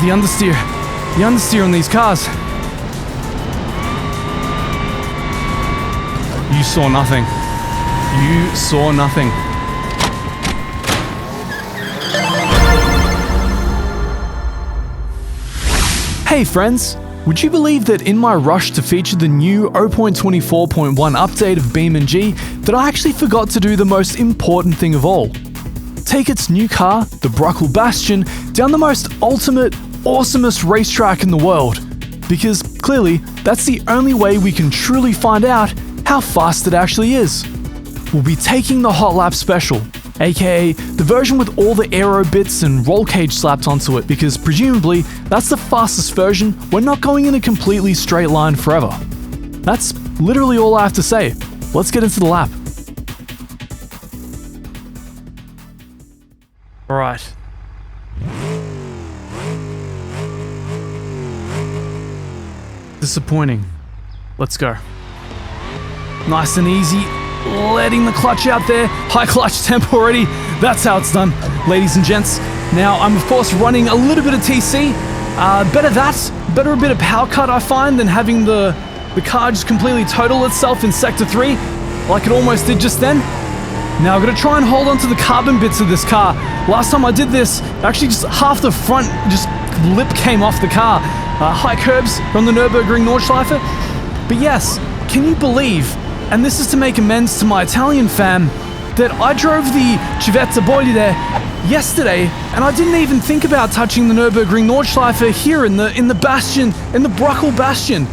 the understeer. The understeer on these cars. You saw nothing. You saw nothing. Hey friends! Would you believe that in my rush to feature the new 0.24.1 update of beamng, that I actually forgot to do the most important thing of all? Take its new car, the Bruckell Bastion, down the most ultimate, awesomest racetrack in the world. Because clearly, that's the only way we can truly find out how fast it actually is. We'll be taking the Hot Lap Special, aka the version with all the aero bits and roll cage slapped onto it, because presumably that's the fastest version. We're not going in a completely straight line forever. That's literally all I have to say. Let's get into the lap. Alright. Disappointing. Let's go. Nice and easy. Letting the clutch out there. High clutch temp already. That's how it's done, ladies and gents. Now, I'm of course running a little bit of TC. Better a bit of power cut, I find, than having the car just completely total itself in Sector 3, like it almost did just then. Now, I've got to try and hold on to the carbon bits of this car. Last time I did this, actually just half the front just lip came off the car. High curbs from the Nurburgring Nordschleife. But yes, can you believe, and this is to make amends to my Italian fam, that I drove the Civetta Boili there yesterday, and I didn't even think about touching the Nurburgring Nordschleife here in the Bastion, in the Bruckell Bastion.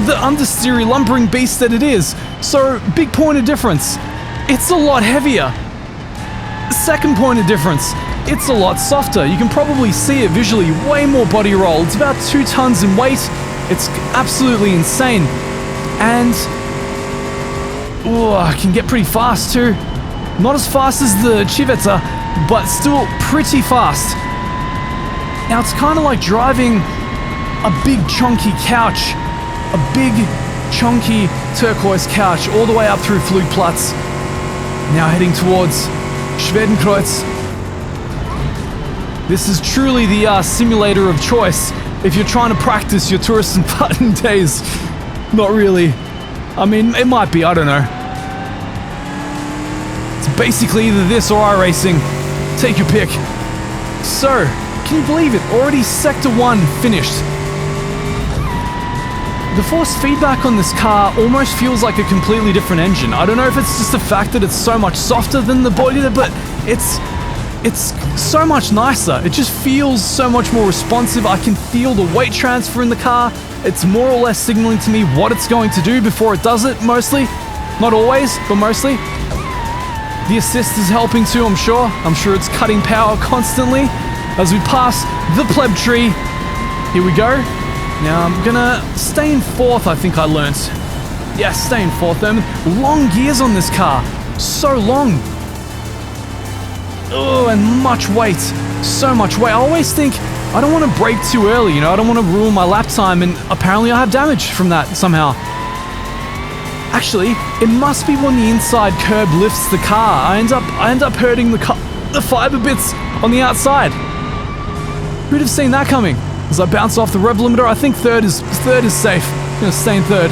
The understeery lumbering beast that it is. So, big point of difference. It's a lot heavier. Second point of difference. It's a lot softer. You can probably see it visually, way more body roll. It's about 2 tons in weight. It's absolutely insane. And I can get pretty fast too. Not as fast as the Civetta, but still pretty fast. Now it's kind of like driving a big chunky couch, a big chunky turquoise couch all the way up through Flugplatz. Now heading towards Schwedenkreuz. This is truly the simulator of choice if you're trying to practice your tourist and button days. Not really. I mean, it might be, I don't know. It's basically either this or iRacing. Take your pick. So, can you believe it? Already Sector 1 finished. The force feedback on this car almost feels like a completely different engine. I don't know if it's just the fact that it's so much softer than the Boili, but it's so much nicer. It just feels so much more responsive. I can feel the weight transfer in the car. It's more or less signaling to me what it's going to do before it does it, mostly. Not always, but mostly. The assist is helping too, I'm sure. I'm sure it's cutting power constantly. As we pass the pleb tree, here we go. Now I'm gonna stay in 4th, I think I learnt. Yeah, stay in 4th. Long gears on this car. So long. Oh, and much weight. So much weight. I always think I don't want to brake too early, you know, I don't want to ruin my lap time, and apparently I have damage from that somehow. Actually, it must be when the inside curb lifts the car. I end up hurting the fiber bits on the outside. Who'd have seen that coming? As I bounce off the rev limiter, I think third is safe. I'm gonna stay in 3rd.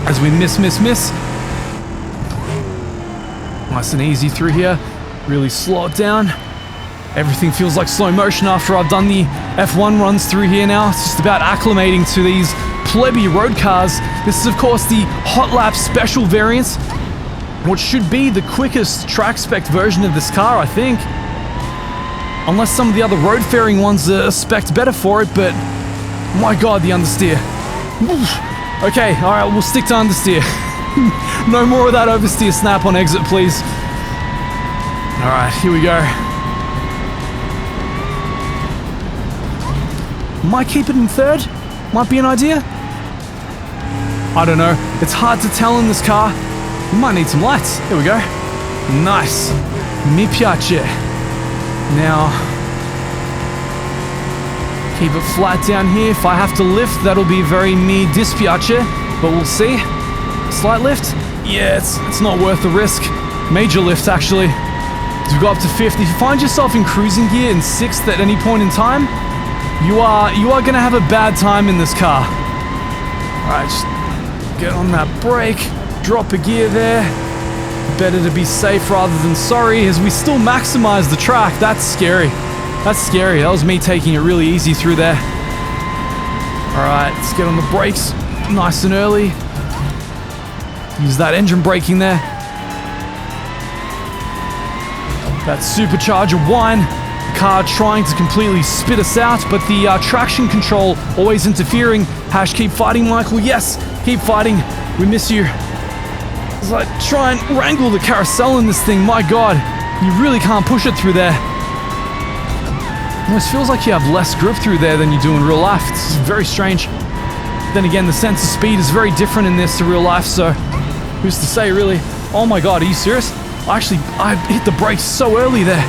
As we miss. Nice and easy through here. Really slow it down. Everything feels like slow motion after I've done the F1 runs through here now. It's just about acclimating to these plebby road cars. This is of course the Hot Lap Special variant, which should be the quickest track spec version of this car, I think. Unless some of the other road faring ones are spec'd better for it, but my god, the understeer. Okay, alright, we'll stick to understeer. No more of that oversteer snap on exit, please. Alright, here we go. Might keep it in 3rd? Might be an idea? I don't know. It's hard to tell in this car. We might need some lights. There we go. Nice. Mi piace. Now, keep it flat down here. If I have to lift, that'll be very mi dispiace, but we'll see. Slight lift? Yeah, it's not worth the risk. Major lift, actually. As we go up to 5th, if you find yourself in cruising gear in 6th at any point in time, You are gonna have a bad time in this car. Alright, just get on that brake, drop a gear there. Better to be safe rather than sorry, as we still maximize the track. That's scary. That's scary. That was me taking it really easy through there. Alright, let's get on the brakes nice and early. Use that engine braking there. That supercharger whine. The car trying to completely spit us out, but the traction control always interfering. Hash, keep fighting, Michael. Yes, keep fighting. We miss you. As I try and wrangle the carousel in this thing, my god, you really can't push it through there. Almost feels like you have less grip through there than you do in real life. It's very strange. Then again, the sense of speed is very different in this to real life, so who's to say, really? Oh my god, are you serious? I hit the brakes so early there.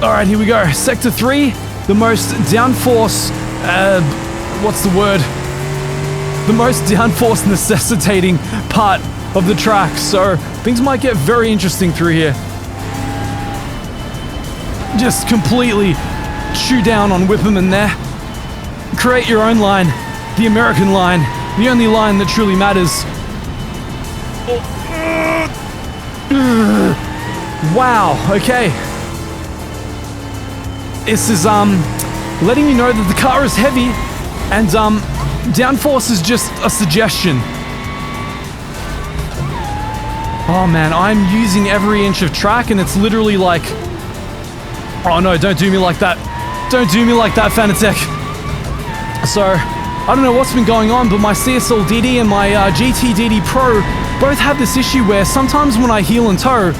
Alright, here we go. Sector 3, the most downforce, what's the word? The most downforce necessitating part of the track, so things might get very interesting through here. Just completely chew down on Whipperman there. Create your own line, the American line, the only line that truly matters. Wow, okay. This is letting me know that the car is heavy and downforce is just a suggestion. Oh man, I'm using every inch of track and it's literally like... Oh no, don't do me like that. Don't do me like that, Fanatec. So, I don't know what's been going on, but my CSL DD and my GT DD Pro both have this issue where sometimes when I heel and toe,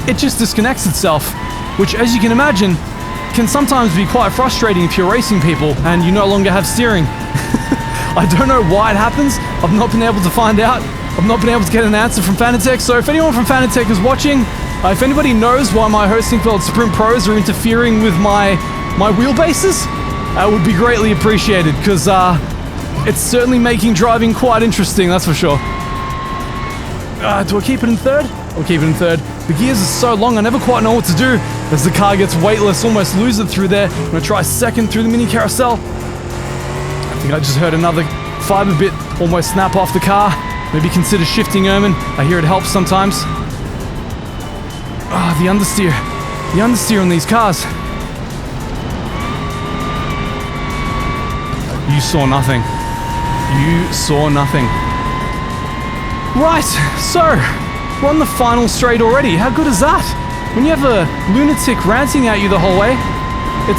it just disconnects itself, which, as you can imagine, can sometimes be quite frustrating if you're racing people and you no longer have steering. I don't know why it happens. I've not been able to find out. I've not been able to get an answer from Fanatec, so if anyone from Fanatec is watching, if anybody knows why my Heusinkveld Sprint Pros are interfering with my wheelbases, that would be greatly appreciated, because it's certainly making driving quite interesting, that's for sure. Do I keep it in third? I'll keep it in third. The gears are so long, I never quite know what to do. As the car gets weightless, almost lose it through there. I'm gonna try second through the mini carousel. I think I just heard another fiber bit almost snap off the car. Maybe consider shifting Ermin. I hear it helps sometimes. Ah, the understeer. The understeer on these cars. You saw nothing. You saw nothing. Right, so we're on the final straight already. How good is that? When you have a lunatic ranting at you the whole way, it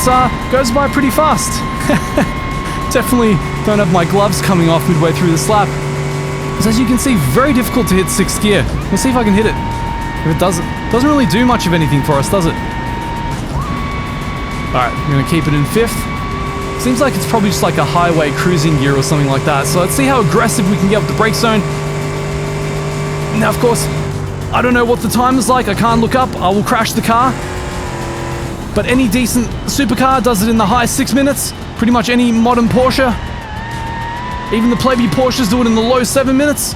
goes by pretty fast. Definitely don't have my gloves coming off midway through the lap. Because as you can see, very difficult to hit 6th gear. We'll see if I can hit it. If it doesn't really do much of anything for us, does it? Alright, I'm gonna keep it in 5th. Seems like it's probably just like a highway cruising gear or something like that. So let's see how aggressive we can get with the brake zone. Now, of course, I don't know what the time is like. I can't look up. I will crash the car. But any decent supercar does it in the high 6 minutes. Pretty much any modern Porsche. Even the plebby Porsches do it in the low 7 minutes.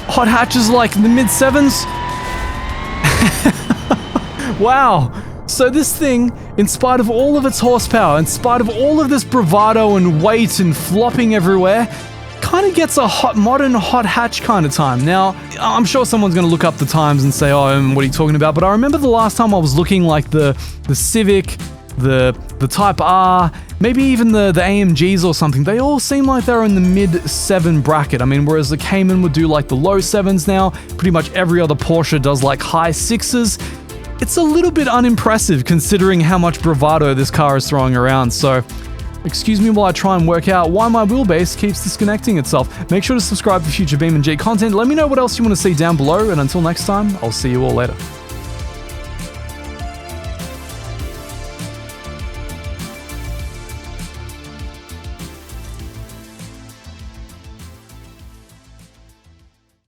Hot hatches like in the mid 7s. Wow. So this thing, in spite of all of its horsepower, in spite of all of this bravado and weight and flopping everywhere, kind of gets a modern hot hatch kind of time. Now, I'm sure someone's going to look up the times and say, oh, what are you talking about? But I remember the last time I was looking, like the Civic, the Type R, maybe even the AMGs or something, they all seem like they're in the mid 7 bracket. I mean, whereas the Cayman would do like the low 7s now, pretty much every other Porsche does like high 6s. It's a little bit unimpressive considering how much bravado this car is throwing around, so excuse me while I try and work out why my wheelbase keeps disconnecting itself. Make sure to subscribe for future BeamNG content. Let me know what else you want to see down below, and until next time, I'll see you all later.